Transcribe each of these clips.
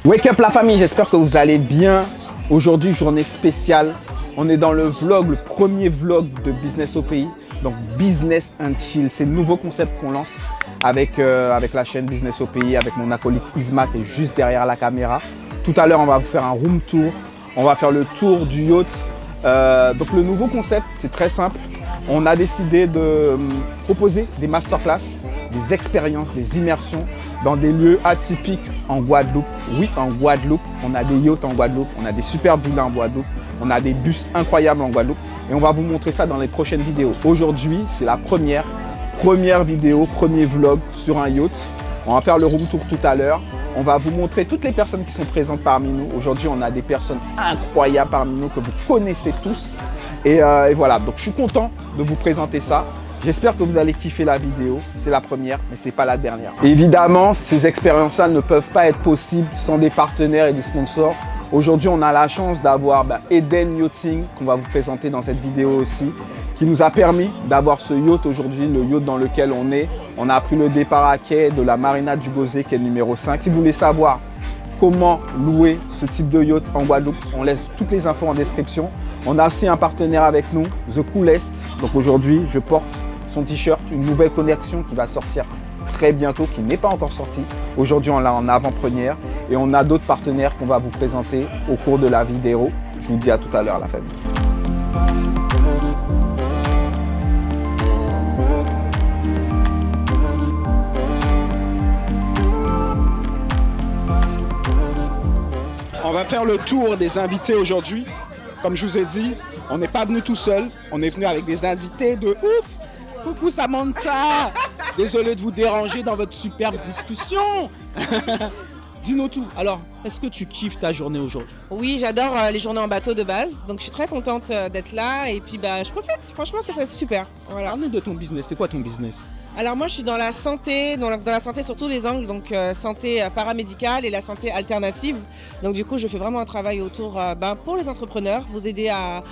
Wake up la famille, j'espère que vous allez bien. Aujourd'hui, journée spéciale. On est dans le vlog, le premier vlog de Business au pays. Donc Business and Chill, c'est le nouveau concept qu'on lance avec la chaîne Business au pays, avec mon acolyte Isma qui est juste derrière la caméra. Tout à l'heure, on va vous faire un room tour. On va faire le tour du yacht. Donc le nouveau concept, c'est très simple. On a décidé de proposer des masterclass, des expériences, des immersions dans des lieux atypiques en Guadeloupe. Oui, en Guadeloupe, on a des yachts en Guadeloupe, on a des superbes villas en Guadeloupe, on a des bus incroyables en Guadeloupe et on va vous montrer ça dans les prochaines vidéos. Aujourd'hui, c'est la première vidéo, premier vlog sur un yacht. On va faire le room tour tout à l'heure. On va vous montrer toutes les personnes qui sont présentes parmi nous. Aujourd'hui, on a des personnes incroyables parmi nous que vous connaissez tous. Et voilà, donc je suis content de vous présenter ça. J'espère que vous allez kiffer la vidéo. C'est la première, mais ce n'est pas la dernière. Évidemment, ces expériences-là ne peuvent pas être possibles sans des partenaires et des sponsors. Aujourd'hui, on a la chance d'avoir Eden Yachting, qu'on va vous présenter dans cette vidéo aussi, qui nous a permis d'avoir ce yacht aujourd'hui, le yacht dans lequel on est. On a pris le départ à quai de la Marina du Gauzet, qui est le numéro 5. Si vous voulez savoir comment louer ce type de yacht en Guadeloupe, on laisse toutes les infos en description. On a aussi un partenaire avec nous, The Coolest. Donc aujourd'hui, je porte son t-shirt, une nouvelle collection qui va sortir très bientôt, qui n'est pas encore sortie. Aujourd'hui, on l'a en avant-première et on a d'autres partenaires qu'on va vous présenter au cours de la vidéo. Je vous dis à tout à l'heure, la famille. On va faire le tour des invités aujourd'hui. Comme je vous ai dit, on n'est pas venu tout seul, on est venu avec des invités de ouf. Coucou Samantha, désolé de vous déranger dans votre superbe discussion. Dis-nous tout. Alors, est-ce que tu kiffes ta journée aujourd'hui? Oui, j'adore les journées en bateau de base, donc je suis très contente d'être là et puis je profite. Franchement, c'est super. Voilà. Parle-nous de ton business. C'est quoi ton business? Alors moi, je suis dans la santé, dans la santé sur tous les angles, donc santé paramédicale et la santé alternative. Donc du coup, je fais vraiment un travail autour pour les entrepreneurs, vous aider à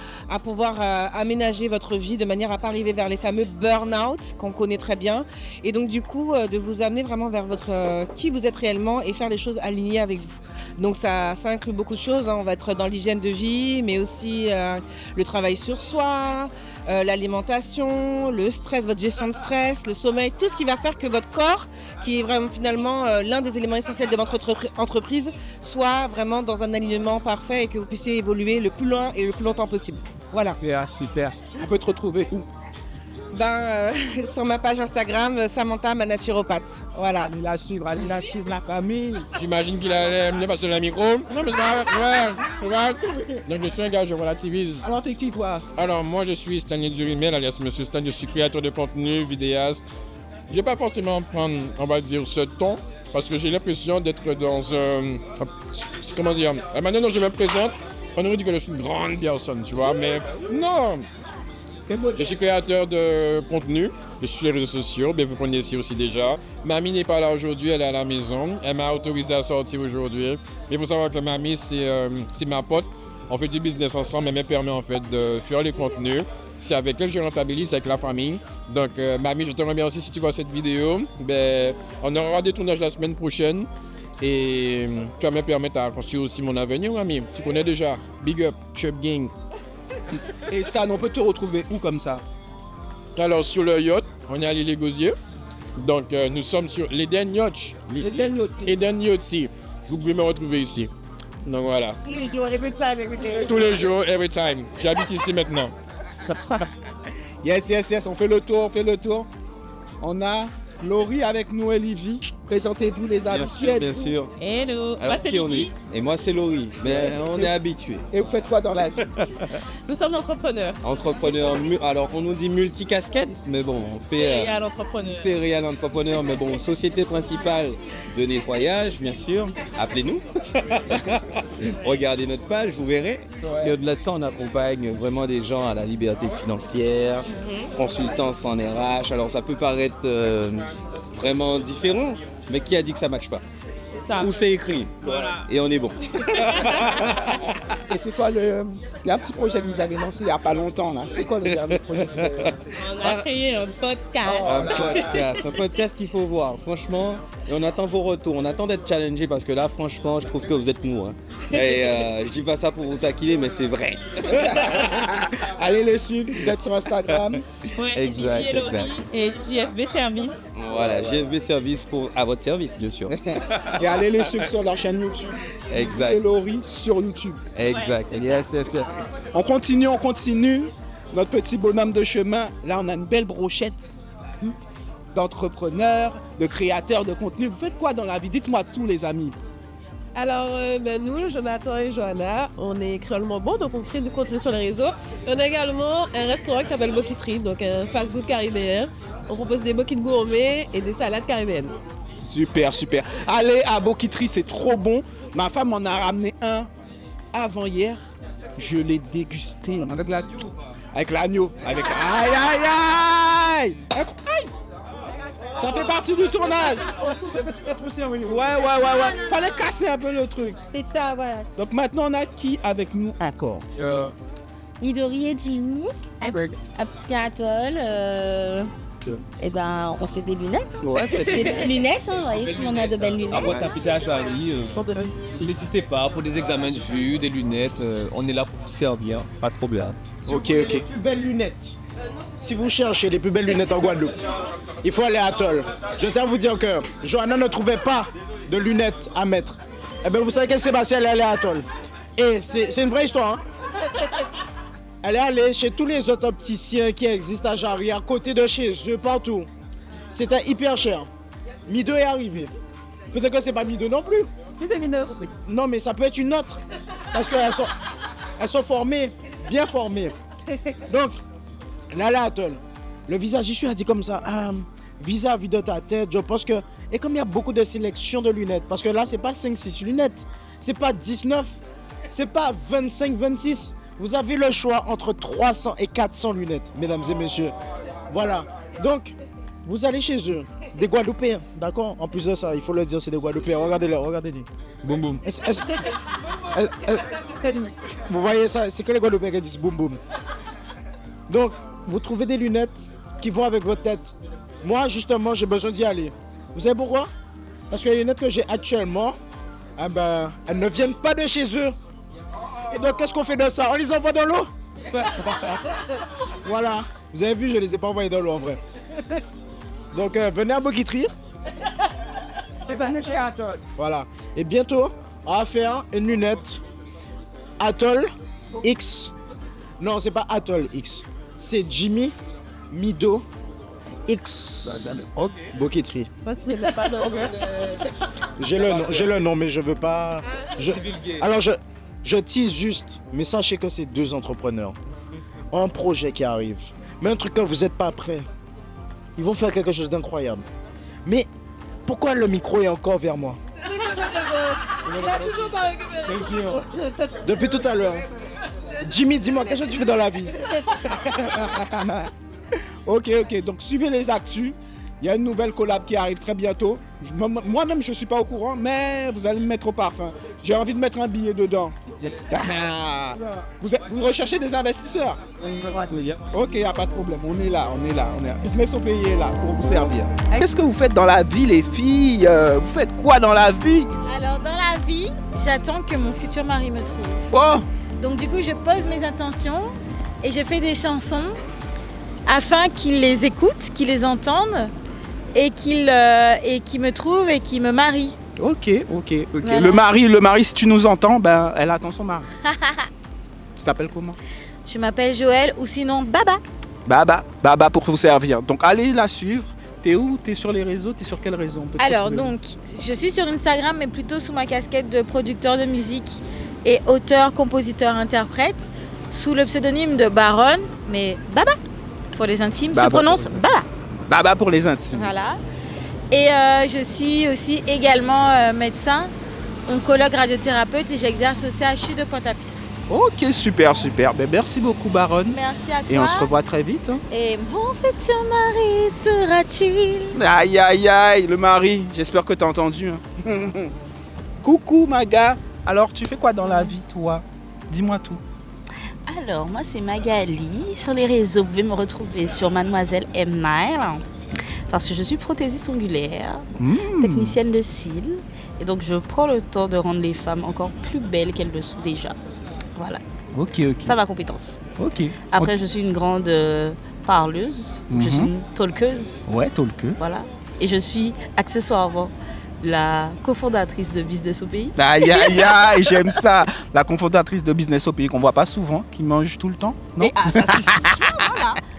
pouvoir aménager votre vie de manière à pas arriver vers les fameux burn-out qu'on connaît très bien. Et donc du coup, de vous amener vraiment vers qui vous êtes réellement et faire les choses alignées avec vous. Donc ça inclut beaucoup de choses, hein. On va être dans l'hygiène de vie, mais aussi le travail sur soi, l'alimentation, le stress, votre gestion de stress, le sommeil, tout ce qui va faire que votre corps, qui est vraiment finalement l'un des éléments essentiels de votre entreprise, soit vraiment dans un alignement parfait et que vous puissiez évoluer le plus loin et le plus longtemps possible. Voilà. Super. On peut te retrouver où? Sur ma page Instagram, Samantha, ma naturopathe. Voilà. Allez la suivre la famille. J'imagine qu'il allait me passer le micro. Non, mais ouais. Donc, je suis un gars, je relativise. Alors, t'es qui, toi? Alors, moi, je suis Stanley Durimel, alias Monsieur Stan. Je suis créateur de contenu, vidéaste. Je vais pas forcément prendre, on va dire, ce ton, parce que j'ai l'impression d'être dans un... Comment dire? La manière dont je me présente, on aurait dit que je suis une grande personne, tu vois, mais non! Je suis créateur de contenu, je suis sur les réseaux sociaux, bien vous connaissez aussi déjà. Mamie n'est pas là aujourd'hui, elle est à la maison. Elle m'a autorisé à sortir aujourd'hui. Il faut savoir que Mamie, c'est ma pote. On fait du business ensemble, elle me permet en fait de faire les contenus. C'est avec elle que je rentabilise, avec la famille. Donc Mamie, je te remercie si tu vois cette vidéo. On aura des tournages la semaine prochaine. Et tu vas me permettre à construire aussi mon avenir, Mamie. Tu connais déjà. Big up, Chub Gang. Et Stan, on peut te retrouver où comme ça? Alors sur le yacht, on est à l'île Les Gosiers. Donc nous sommes sur l'Eden Yacht. Eden Yachting. Vous pouvez me retrouver ici. Donc voilà. Tous les jours, every time. Tous les jours, every time. J'habite ici maintenant. Yes, on fait le tour. On a Laurie avec nous et Livy. Présentez-vous les habitués. Bien sûr. Hello. Alors, qui on est? Et moi, c'est Laurie. Mais on est habitué. Et vous faites quoi dans la vie? Nous sommes entrepreneurs. Entrepreneur, alors on nous dit multicasquette, mais bon, on fait Serial entrepreneur, mais bon, société principale de nettoyage, bien sûr. Appelez-nous. Regardez notre page, vous verrez. Ouais. Et au-delà de ça, on accompagne vraiment des gens à la liberté financière, consultance en RH. Alors ça peut paraître vraiment différent, mais qui a dit que ça ne matche pas? Ça. Où c'est écrit. Voilà. Et on est bon. Et c'est quoi il y a un petit projet que vous avez lancé il n'y a pas longtemps là. C'est quoi le dernier projet que vous avez lancé? On a créé un podcast. Un podcast qu'il faut voir, franchement. Et on attend vos retours, on attend d'être challengé parce que là, franchement, je trouve que vous êtes mou. Hein. Et je dis pas ça pour vous taquiner, mais c'est vrai. Allez les suivre, vous êtes sur Instagram. Ouais, Exact, Gigi et Laurie et JFB Service. Voilà, JFB Service à votre service, bien sûr. Et allez les suivre sur leur chaîne YouTube. Exact. Et Laurie sur YouTube. Exact. Yes. On continue. Notre petit bonhomme de chemin. Là, on a une belle brochette d'entrepreneurs, de créateurs de contenu. Vous faites quoi dans la vie? Dites-moi tous les amis. Alors, nous, Jonathan et Johanna, on est créolement bon, donc on crée du contenu sur les réseaux. On a également un restaurant qui s'appelle Bokitri, donc un fast-food caribéen. On propose des bokits gourmets et des salades caribéennes. Super. Allez à Bokitri, c'est trop bon. Ma femme en a ramené un avant-hier. Je l'ai dégusté. Avec l'agneau. Aïe. Ça fait partie du tournage. Ouais. Fallait casser un peu le truc. C'est ça, voilà. Donc maintenant, on a qui avec nous encore? Midori et Jimmy, Petit Atoll, et ben on fait des lunettes. Ouais, Des lunettes, hein, vous voyez, tout le monde a de belles lunettes. À votre affûtage à Harry, n'hésitez pas pour des examens de vue, des lunettes, on est là pour vous servir, pas de problème. Ok. Les plus belles lunettes. Si vous cherchez les plus belles lunettes en Guadeloupe, il faut aller à Atoll. Je tiens à vous dire que Johanna ne trouvait pas de lunettes à mettre. Eh bien, vous savez qu'elle s'est passée, elle est allée à Atoll. Et c'est une vraie histoire. Hein? Elle est allée chez tous les autres opticiens qui existent à Jarry, à côté de chez eux, partout. C'était hyper cher. Mido est arrivé. Peut-être que c'est pas Mido non plus. Non, mais ça peut être une autre. Parce qu'elles sont formées, bien formées. Donc, là, Atoll, le visagiste a dit comme ça, vis-à-vis de ta tête, je pense que... Et comme il y a beaucoup de sélections de lunettes, parce que là, c'est pas 5-6 lunettes, c'est pas 19, c'est pas 25-26. Vous avez le choix entre 300 et 400 lunettes, mesdames et messieurs. Voilà. Donc, vous allez chez eux, des Guadeloupéens, d'accord? En plus de ça, il faut le dire, c'est des Guadeloupéens. Regardez-les. Boum boum. Vous voyez ça, c'est que les Guadeloupéens qui disent boum boum. Donc, vous trouvez des lunettes qui vont avec votre tête. Moi, justement, j'ai besoin d'y aller. Vous savez pourquoi? Parce que les lunettes que j'ai actuellement, elles ne viennent pas de chez eux. Et donc, qu'est-ce qu'on fait de ça? On les envoie dans l'eau? Voilà. Vous avez vu, je ne les ai pas envoyés dans l'eau en vrai. Donc, venez à Bokitri. Et venez chez Atoll. Voilà. Et bientôt, on va faire une lunette Atoll X. Non, c'est pas Atoll X. C'est Jimmy Mido X. Bokitri. J'ai le nom, mais je veux pas. Alors, je tease juste, mais sachez que c'est deux entrepreneurs. Un projet qui arrive. Mais un truc que vous n'êtes pas prêts. Ils vont faire quelque chose d'incroyable. Mais pourquoi le micro est encore vers moi? Depuis tout à l'heure. Jimmy, dis-moi, qu'est-ce que tu fais dans la vie? Ok. Donc suivez les actus. Il y a une nouvelle collab qui arrive très bientôt. Moi-même, je ne suis pas au courant, mais vous allez me mettre au parfum. J'ai envie de mettre un billet dedans. Vous recherchez des investisseurs? Ok, il n'y a pas de problème. On est là. Business au pays est là pour vous servir. Qu'est-ce que vous faites dans la vie, les filles? Vous faites quoi dans la vie? Alors dans la vie, j'attends que mon futur mari me trouve. Oh! Donc du coup, je pose mes intentions et je fais des chansons afin qu'il les écoute, qu'il les entende et qu'il me trouve et qu'il me marie. Ok. Voilà. Le mari, si tu nous entends, ben elle attend son mari. Tu t'appelles comment? Je m'appelle Joël ou sinon Baba. Baba pour vous servir. Donc allez la suivre. T'es où? T'es sur les réseaux? T'es sur quel réseau? Alors donc, je suis sur Instagram mais plutôt sous ma casquette de producteur de musique et auteur, compositeur, interprète sous le pseudonyme de Baronne, mais Baba pour les intimes se prononce Baba. Baba pour les intimes. Voilà. Et je suis aussi également médecin, oncologue, radiothérapeute et j'exerce au CHU de Pointe-à-Pitre. Ok, super. Ben, merci beaucoup, Baronne. Merci à toi. Et on se revoit très vite. Et mon futur mari sera-t-il? Aïe, le mari. J'espère que t'as entendu. Hein. Coucou, Maga. Alors, tu fais quoi dans la vie, toi? dis-moi tout. Alors, moi, c'est Magali. Sur les réseaux, vous pouvez me retrouver sur Mademoiselle M. Nile. Parce que je suis prothésiste ongulaire, technicienne de cils. Et donc, je prends le temps de rendre les femmes encore plus belles qu'elles le sont déjà. Voilà. Ok. Ça, ma compétence. Ok. Après, je suis une grande parleuse. Donc je suis une talkeuse. Ouais, talkeuse. Voilà. Et je suis accessoirement la cofondatrice de Business au Pays. Aïe, aïe, aïe, j'aime ça. La cofondatrice de Business au Pays qu'on voit pas souvent, qui mange tout le temps, non? Et ça suffit.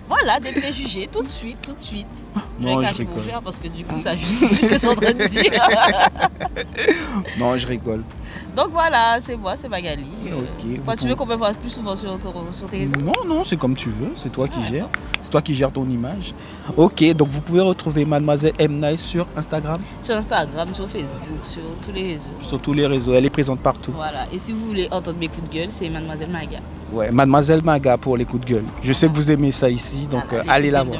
Voilà, des préjugés, tout de suite. Non, je je rigole. mon verre parce que du coup, ça justifie ce que c'est en train de dire. Non, je rigole. Donc voilà, c'est moi, c'est Magali. Ok. Tu veux qu'on me voit plus souvent sur tes réseaux? Non, c'est comme tu veux. C'est toi qui gères. C'est toi qui gères ton image. Ok, donc vous pouvez retrouver Mademoiselle M. Nile sur Instagram. Sur Instagram, sur Facebook, sur tous les réseaux. Sur tous les réseaux. Elle est présente partout. Voilà. Et si vous voulez entendre mes coups de gueule, c'est Mademoiselle Maga. Ouais, Mademoiselle Maga pour les coups de gueule. Je sais que vous aimez ça ici, donc allez la voir.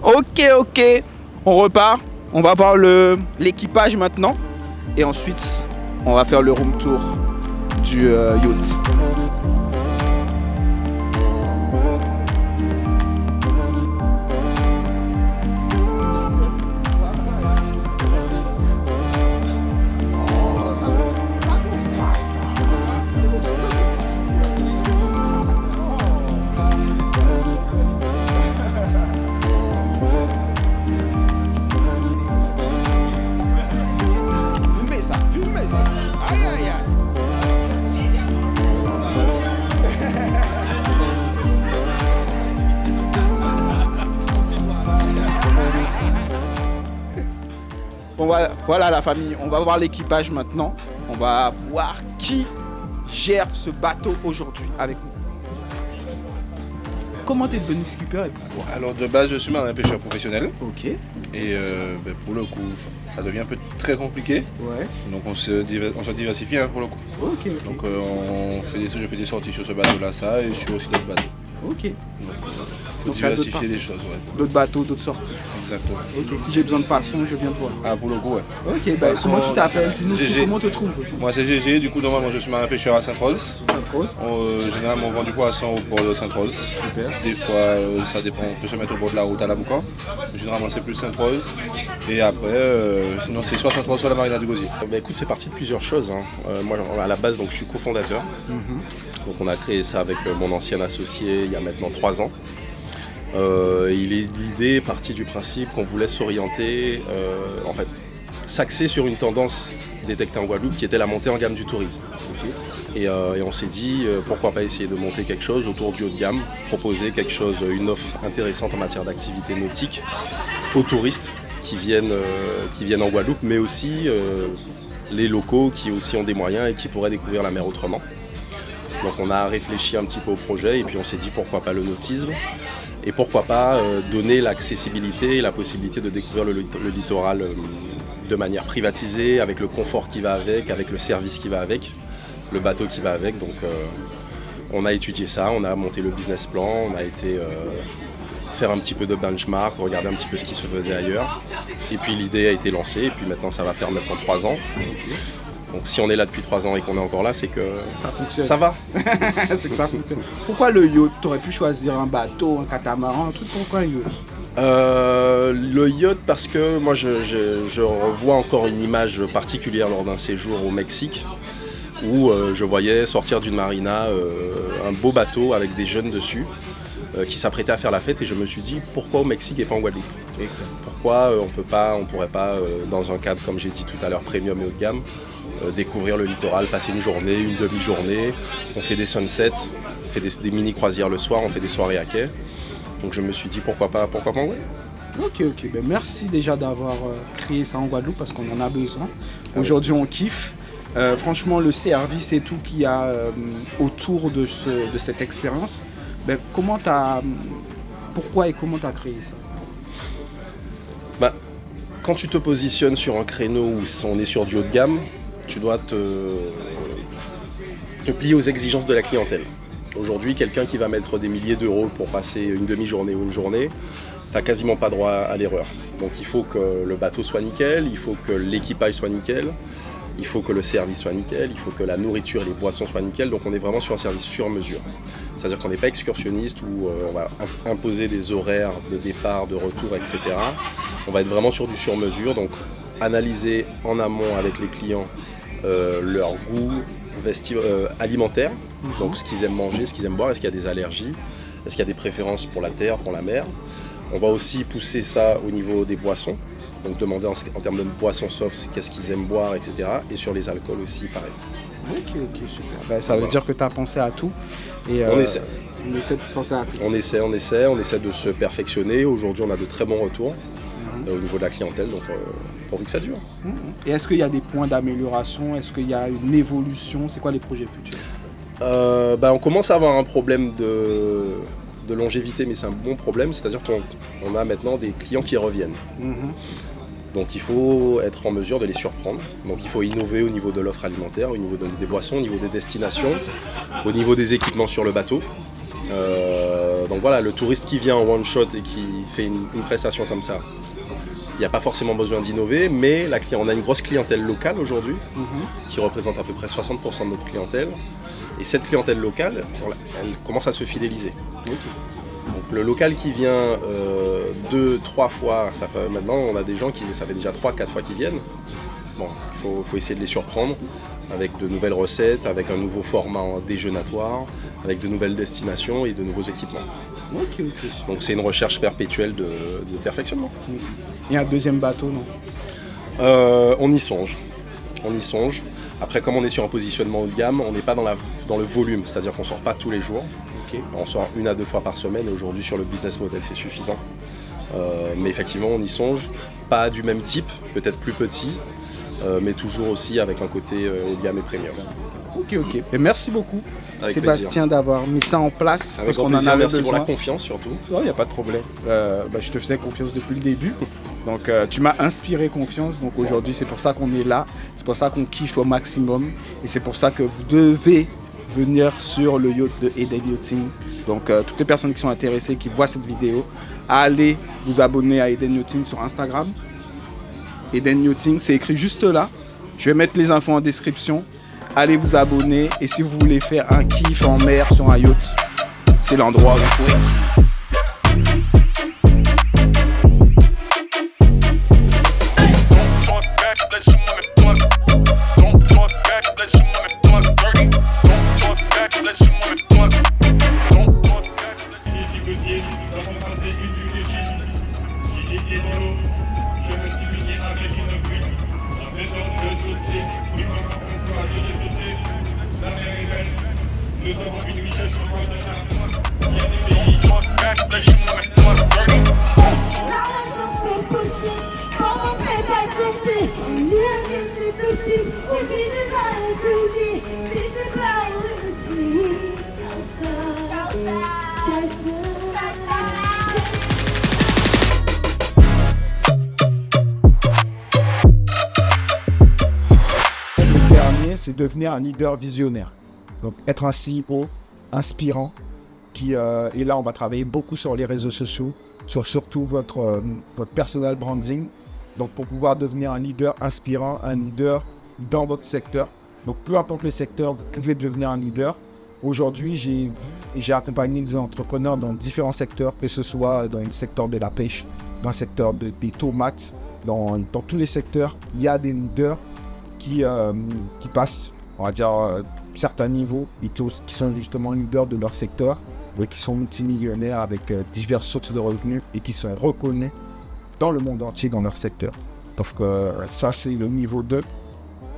Ok. On repart. On va voir l'équipage maintenant. Et ensuite, on va faire le room tour du yacht. Filmez ça. Aïe, aïe, aïe. Bon, voilà la famille, on va voir l'équipage maintenant. On va voir qui gère ce bateau aujourd'hui avec nous. Comment t'es devenu skipper et pourquoi? Alors de base je suis marin pêcheur professionnel. Ok. Et pour le coup ça devient un peu très compliqué. Ouais. Donc on se diversifie pour le coup. Ok. Donc je fais des sorties sur ce bateau là et sur aussi d'autres bateaux. Ok. Il faut diversifier les choses, ouais. D'autres bateaux, d'autres sorties. Exactement. Ok, si j'ai besoin de poissons, je viens te voir. Ah, pour le coup, ouais. Ok, comment tu t'appelles? Dis-nous comment te trouves. Moi, c'est GG, du coup, normalement, je suis marin pêcheur à Sainte-Rose. Sainte-Rose. Généralement, on vend du poisson au port de Sainte-Rose. Super. Des fois, ça dépend, on peut se mettre au bord de la route à la Boucan. Généralement, c'est plus Sainte-Rose. Et après, sinon, c'est soit Sainte-Rose, soit la marina du Gosier. Écoute, c'est parti de plusieurs choses. Moi, à la base, donc, je suis cofondateur. Donc, on a créé ça avec mon ancien associé il y a maintenant 3 ans. L'idée est partie du principe qu'on voulait s'orienter, s'axer sur une tendance détectée en Guadeloupe qui était la montée en gamme du tourisme. Et on s'est dit pourquoi pas essayer de monter quelque chose autour du haut de gamme, proposer quelque chose, une offre intéressante en matière d'activité nautique aux touristes qui viennent en Guadeloupe, mais aussi les locaux qui aussi ont des moyens et qui pourraient découvrir la mer autrement. Donc on a réfléchi un petit peu au projet et puis on s'est dit pourquoi pas le nautisme et pourquoi pas donner l'accessibilité et la possibilité de découvrir le littoral de manière privatisée, avec le confort qui va avec le service qui va avec, le bateau qui va avec. Donc on a étudié ça, on a monté le business plan, on a été faire un petit peu de benchmark, regarder un petit peu ce qui se faisait ailleurs. Et puis l'idée a été lancée et puis maintenant ça va faire maintenant 3 ans. Donc si on est là depuis 3 ans et qu'on est encore là, c'est que ça fonctionne. Ça va. C'est que ça fonctionne. Pourquoi le yacht? Tu aurais pu choisir un bateau, un catamaran, un truc. Pourquoi un yacht? Le yacht parce que moi je revois encore une image particulière lors d'un séjour au Mexique où je voyais sortir d'une marina un beau bateau avec des jeunes dessus qui s'apprêtaient à faire la fête et je me suis dit pourquoi au Mexique et pas en Guadeloupe? Pourquoi on pourrait pas dans un cadre comme j'ai dit tout à l'heure premium et haut de gamme découvrir le littoral, passer une journée, une demi-journée, on fait des sunsets, on fait des mini-croisières le soir, on fait des soirées à quai. Donc je me suis dit pourquoi pas en Guadeloupe. Ok, ben, merci déjà d'avoir créé ça en Guadeloupe parce qu'on en a besoin. Aujourd'hui on kiffe. Franchement le service et tout qu'il y a autour de cette expérience, ben, pourquoi et comment tu as créé ça? Quand tu te positionnes sur un créneau où on est sur du haut de gamme, tu dois te plier aux exigences de la clientèle. Aujourd'hui, quelqu'un qui va mettre des milliers d'euros pour passer une demi-journée ou une journée, tu n'as quasiment pas droit à l'erreur. Donc il faut que le bateau soit nickel, il faut que l'équipage soit nickel, il faut que le service soit nickel, il faut que la nourriture et les boissons soient nickel. Donc on est vraiment sur un service sur mesure. C'est-à-dire qu'on n'est pas excursionniste où on va imposer des horaires de départ, de retour, etc. On va être vraiment sur du sur mesure. Donc analyser en amont avec les clients leur goût alimentaire, donc ce qu'ils aiment manger, ce qu'ils aiment boire, est-ce qu'il y a des allergies, est-ce qu'il y a des préférences pour la terre, pour la mer. On va aussi pousser ça au niveau des boissons, donc demander en termes de boissons soft, qu'est-ce qu'ils aiment boire, etc. Et sur les alcools aussi, pareil. Ok, super. Ben, ça veut dire que tu as pensé à tout. Et, on essaie. On essaie de penser à tout. On essaie de se perfectionner. Aujourd'hui, on a de très bons retours au niveau de la clientèle, donc pourvu que ça dure. Et est-ce qu'il y a des points d'amélioration? Est-ce qu'il y a une évolution? C'est quoi les projets futurs? On commence à avoir un problème de longévité, mais c'est un bon problème, c'est-à-dire qu'on a maintenant des clients qui reviennent. Donc il faut être en mesure de les surprendre. Donc il faut innover au niveau de l'offre alimentaire, au niveau des boissons, au niveau des destinations, au niveau des équipements sur le bateau. Donc voilà, le touriste qui vient en one shot et qui fait une prestation comme ça, il n'y a pas forcément besoin d'innover, mais on a une grosse clientèle locale aujourd'hui, qui représente à peu près 60% de notre clientèle. Et cette clientèle locale, elle commence à se fidéliser. Donc le local qui vient 2-3 fois, maintenant on a des gens ça fait déjà 3-4 fois qu'ils viennent. Bon, il faut essayer de les surprendre avec de nouvelles recettes, avec un nouveau format déjeunatoire, avec de nouvelles destinations et de nouveaux équipements. Donc c'est une recherche perpétuelle de perfectionnement. Il y a un deuxième bateau, non? On y songe. Après, comme on est sur un positionnement haut de gamme, on n'est pas dans le volume, c'est-à-dire qu'on ne sort pas tous les jours. On sort 1 à 2 fois par semaine et aujourd'hui sur le business model c'est suffisant. Mais effectivement on y songe, pas du même type, peut-être plus petit, mais toujours aussi avec un côté haut de gamme et premium. Ok. Et merci beaucoup avec Sébastien plaisir. D'avoir mis ça en place. Avec parce qu'on plaisir, en avait merci besoin. pour la confiance surtout. Il n'y a pas de problème. Je te faisais confiance depuis le début. Donc tu m'as inspiré confiance. Donc aujourd'hui c'est pour ça qu'on est là. C'est pour ça qu'on kiffe au maximum. Et c'est pour ça que vous devez venir sur le yacht de Eden Yachting. Donc toutes les personnes qui sont intéressées, qui voient cette vidéo, allez vous abonner à Eden Yachting sur Instagram. Eden Yachting, c'est écrit juste là. Je vais mettre les infos en description. Allez vous abonner. Et si vous voulez faire un kiff en mer sur un yacht, c'est l'endroit où il faut être. C'est devenir un leader visionnaire. Donc être un CEO inspirant et là on va travailler beaucoup sur les réseaux sociaux, sur surtout votre personal branding. Donc pour pouvoir devenir un leader inspirant, un leader dans votre secteur. Donc peu importe le secteur, vous pouvez devenir un leader. Aujourd'hui, j'ai accompagné des entrepreneurs dans différents secteurs, que ce soit dans le secteur de la pêche, dans le secteur des tomates, dans tous les secteurs, il y a des leaders qui passent, on va dire, certains niveaux et qui sont justement leaders de leur secteur, qui sont multimillionnaires avec diverses sources de revenus et qui sont reconnus dans le monde entier dans leur secteur. Donc ça, c'est le niveau 2.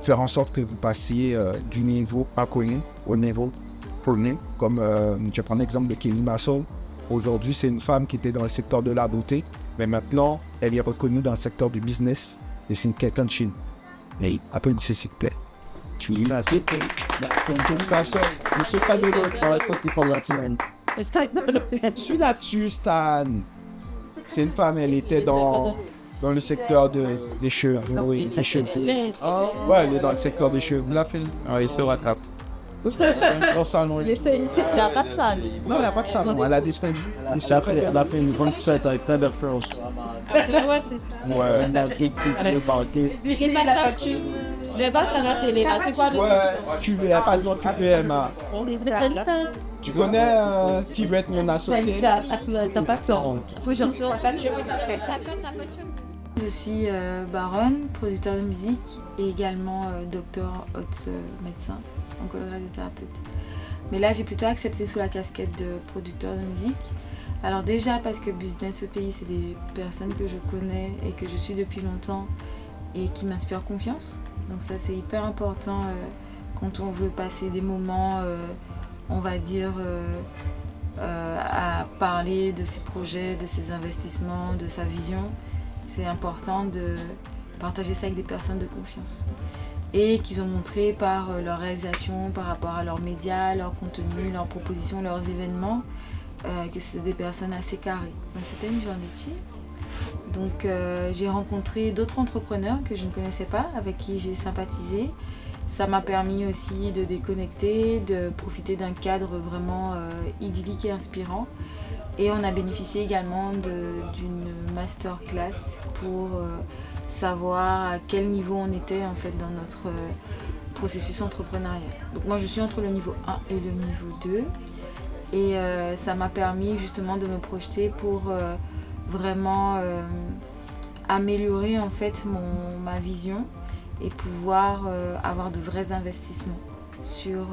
Faire en sorte que vous passiez du niveau inconnu au niveau connu. Comme je prends l'exemple de Kelly Massol. Aujourd'hui, c'est une femme qui était dans le secteur de la beauté, mais maintenant, elle est reconnue dans le secteur du business et c'est quelqu'un de Chine. Mais appelle s'il te plaît. Tu es là, c'est je suis là-dessus, Stan. C'est une femme, elle était dans le secteur des cheveux. Oui, des cheveux. Ouais, elle est dans le secteur des cheveux. Vous la faites? Ah, il se rattrape. Il n'a pas de salle. Non, elle n'a pas de salle. Elle a des cheveux. Elle a fait une grande fête avec plein de France. Ouais, c'est ça. Ouais. Il m'a fait Mais pas sur la télé, là, c'est quoi le QVM, par exemple QVM. Tu connais qui veut être mon associé? T'as pas de temps. Faut que je reçois pas de Je suis Baronne, producteur de musique et également docteur, médecin, oncologue radiothérapeute. Mais là, j'ai plutôt accepté sous la casquette de producteur de musique. Alors déjà parce que Business OPI, c'est des personnes que je connais et que je suis depuis longtemps et qui m'inspirent confiance. Donc ça, c'est hyper important quand on veut passer des moments, on va dire, à parler de ses projets, de ses investissements, de sa vision. C'est important de partager ça avec des personnes de confiance. Et qu'ils ont montré par leur réalisation, par rapport à leurs médias, leur contenu, leurs propositions, leurs événements, que c'est des personnes assez carrées. C'était une journée chill. Donc j'ai rencontré d'autres entrepreneurs que je ne connaissais pas, avec qui j'ai sympathisé. Ça m'a permis aussi de déconnecter, de profiter d'un cadre vraiment idyllique et inspirant. Et on a bénéficié également d'une masterclass pour savoir à quel niveau on était en fait dans notre processus entrepreneurial. Donc moi je suis entre le niveau 1 et le niveau 2 et ça m'a permis justement de me projeter pour vraiment améliorer en fait ma vision et pouvoir avoir de vrais investissements sur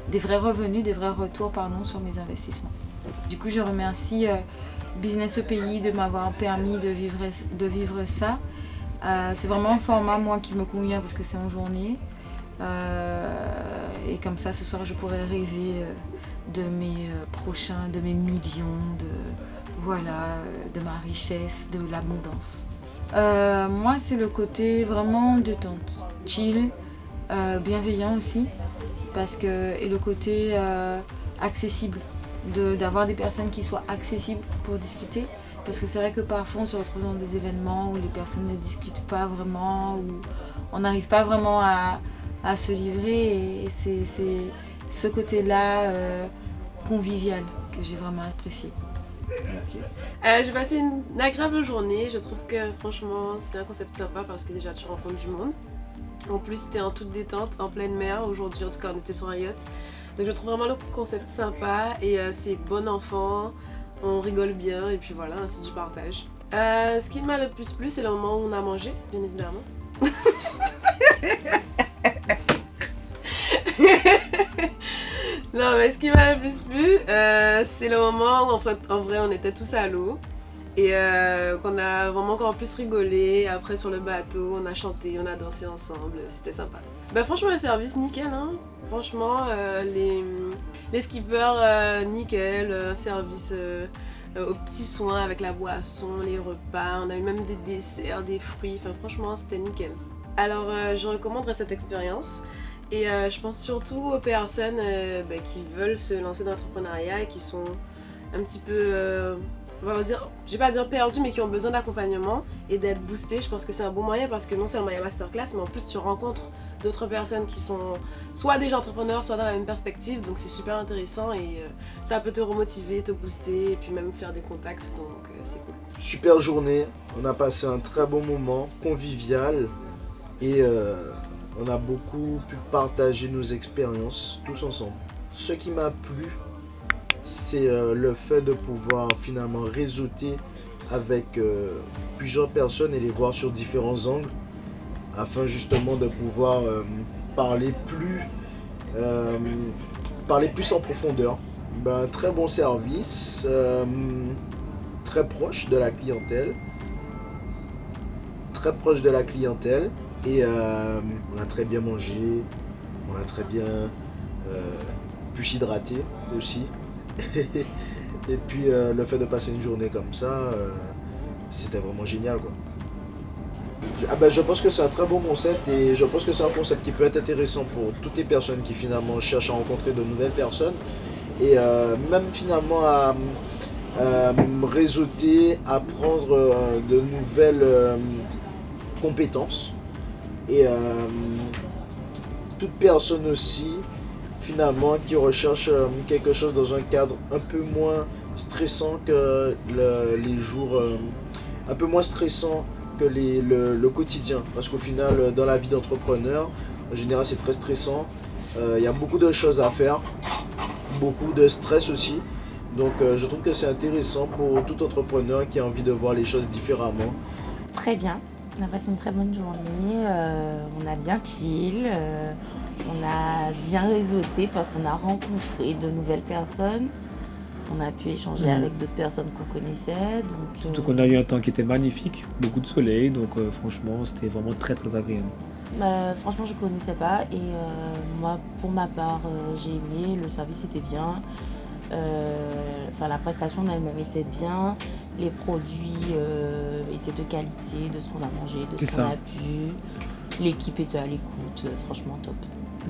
des vrais revenus, des vrais retours sur mes investissements. Du coup je remercie Business OPI de m'avoir permis de vivre ça. C'est vraiment un format moi qui me convient parce que c'est en journée. Et comme ça ce soir je pourrais rêver de mes prochains, de mes millions, de ma richesse, de l'abondance. Moi c'est le côté vraiment détente, chill, bienveillant aussi, et le côté accessible, d'avoir des personnes qui soient accessibles pour discuter. Parce que c'est vrai que parfois on se retrouve dans des événements où les personnes ne discutent pas vraiment, où on n'arrive pas vraiment à se livrer, et c'est ce côté-là convivial que j'ai vraiment apprécié. J'ai passé une agréable journée. Je trouve que franchement c'est un concept sympa parce que déjà tu rencontres du monde. En plus c'était en toute détente, en pleine mer. Aujourd'hui en tout cas on était sur un yacht. Donc je trouve vraiment le concept sympa et c'est bon enfant, on rigole bien et puis voilà, c'est du partage. Ce qui m'a le plus plu c'est le moment où on a mangé, bien évidemment. Non mais ce qui m'a le plus plu c'est le moment où en vrai on était tous à l'eau et qu'on a vraiment encore plus rigolé. Après sur le bateau on a chanté, on a dansé ensemble, c'était sympa. Bah franchement le service nickel hein. Franchement les skippers nickel, service aux petits soins avec la boisson, les repas, on a eu même des desserts, des fruits, enfin franchement c'était nickel. Alors je recommanderais cette expérience. Et je pense surtout aux personnes qui veulent se lancer dans l'entrepreneuriat et qui sont un petit peu, on va dire, je vais pas dire perdues, mais qui ont besoin d'accompagnement et d'être boostées. Je pense que c'est un bon moyen parce que non seulement il y a masterclass, mais en plus tu rencontres d'autres personnes qui sont soit déjà entrepreneurs, soit dans la même perspective. Donc c'est super intéressant et ça peut te remotiver, te booster et puis même faire des contacts. Donc c'est cool. Super journée, on a passé un très bon moment, convivial et on a beaucoup pu partager nos expériences tous ensemble. Ce qui m'a plu, c'est le fait de pouvoir finalement réseauter avec plusieurs personnes et les voir sur différents angles afin justement de pouvoir parler plus en profondeur. Très bon service, très proche de la clientèle. Et on a très bien mangé, on a très bien pu s'hydrater aussi. Et puis le fait de passer une journée comme ça, c'était vraiment génial quoi. Je pense que c'est un très bon concept et je pense que c'est un concept qui peut être intéressant pour toutes les personnes qui finalement cherchent à rencontrer de nouvelles personnes et même finalement à réseauter, apprendre de nouvelles compétences. Et toute personne aussi finalement qui recherche quelque chose dans un cadre un peu moins stressant que les jours un peu moins stressant que le quotidien. Parce qu'au final, dans la vie d'entrepreneur, en général, c'est très stressant. Il y a beaucoup de choses à faire, beaucoup de stress aussi. Donc je trouve que c'est intéressant pour tout entrepreneur qui a envie de voir les choses différemment. Très bien, on a passé une très bonne journée, on a bien chill, on a bien réseauté parce qu'on a rencontré de nouvelles personnes. On a pu échanger avec d'autres personnes qu'on connaissait. Surtout qu'on a eu un temps qui était magnifique, beaucoup de soleil, donc franchement c'était vraiment très très agréable. Franchement je ne connaissais pas et moi pour ma part j'ai aimé, le service était bien, la prestation en elle-même était bien, les produits étaient de qualité, de ce qu'on a mangé, de ce qu'on a pu, l'équipe était à l'écoute, franchement top.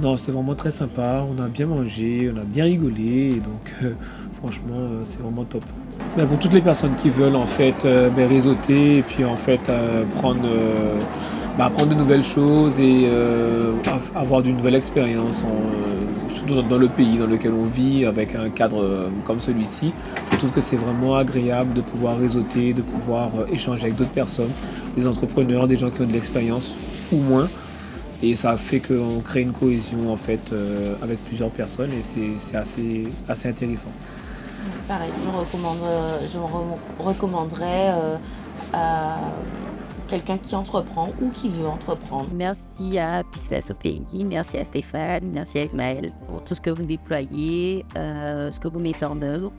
Non, c'était vraiment très sympa, on a bien mangé, on a bien rigolé, et donc franchement c'est vraiment top. Mais pour toutes les personnes qui veulent en fait réseauter et puis en fait apprendre de nouvelles choses et avoir d'une nouvelle expérience, surtout dans le pays dans lequel on vit avec un cadre comme celui-ci, je trouve que c'est vraiment agréable de pouvoir réseauter, de pouvoir échanger avec d'autres personnes, des entrepreneurs, des gens qui ont de l'expérience ou moins. Et ça fait qu'on crée une cohésion en fait avec plusieurs personnes et c'est assez intéressant. Pareil, je recommanderais à quelqu'un qui entreprend ou qui veut entreprendre. Merci à Business OPI, merci à Stéphane, merci à Ismaël pour tout ce que vous déployez, ce que vous mettez en œuvre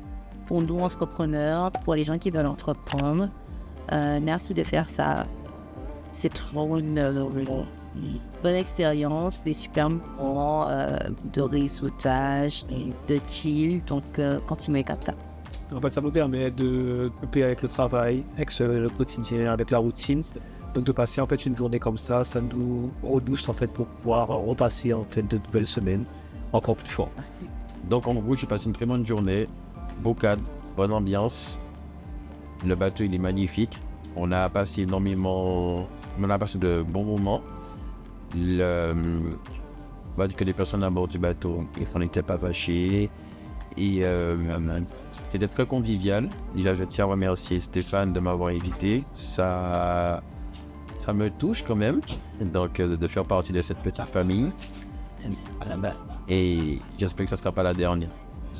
pour nous entrepreneurs, pour les gens qui veulent entreprendre. Merci de faire ça. C'est trop une bonne expérience, des super moments de réseautage, de chill, donc continuez comme ça. En fait, ça nous permet de couper avec le travail, avec le quotidien, avec la routine. Donc de passer en fait une journée comme ça nous rebooste en fait pour pouvoir repasser en fait de nouvelles semaines encore plus fort. Donc en gros, j'ai passé une très bonne journée, beau cadre, bonne ambiance. Le bateau il est magnifique. On a passé de bons moments. Que les personnes à bord du bateau, ils n'étaient pas fâchés. Et c'était très convivial. Déjà, je tiens à remercier Stéphane de m'avoir invité. Ça me touche quand même, donc de faire partie de cette petite famille. Et j'espère que ça ne sera pas la dernière.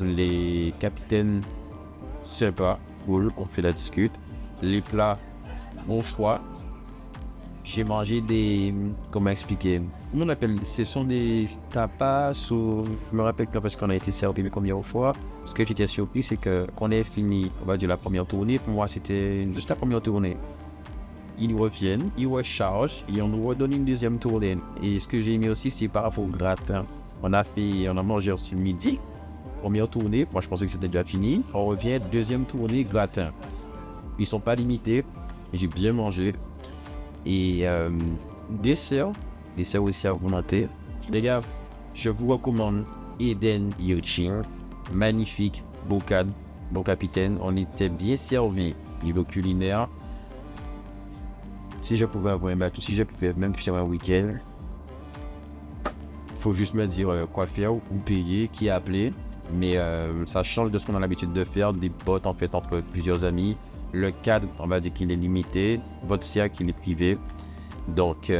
Les capitaines, je sais pas, cool, on fait la discute. Les plats, bon choix. J'ai mangé comment expliquer? Comment on appelle? Ce sont des tapas ou... Je me rappelle pas parce qu'on a été servi mais combien de fois. Ce que j'étais surpris, c'est que qu'on ait fini, on va dire, la première tournée. Pour moi, c'était juste la première tournée. Ils nous reviennent, ils rechargent et on nous redonne une deuxième tournée. Et ce que j'ai aimé aussi, c'est par rapport au gratin. On a mangé aussi le midi. Première tournée, moi je pensais que c'était déjà fini. On revient, deuxième tournée, gratin. Ils sont pas limités. J'ai bien mangé. Et dessert aussi à volonté. Les gars, je vous recommande Eden Yachin. Magnifique, beau cadre, bon capitaine. On était bien servis niveau culinaire. Si je pouvais avoir un bateau, si je pouvais même faire un week-end, faut juste me dire quoi faire ou payer, qui appeler. Mais ça change de ce qu'on a l'habitude de faire, des potes en fait entre plusieurs amis. Le cadre, on va dire qu'il est limité, votre cercle il est privé, donc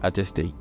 à tester.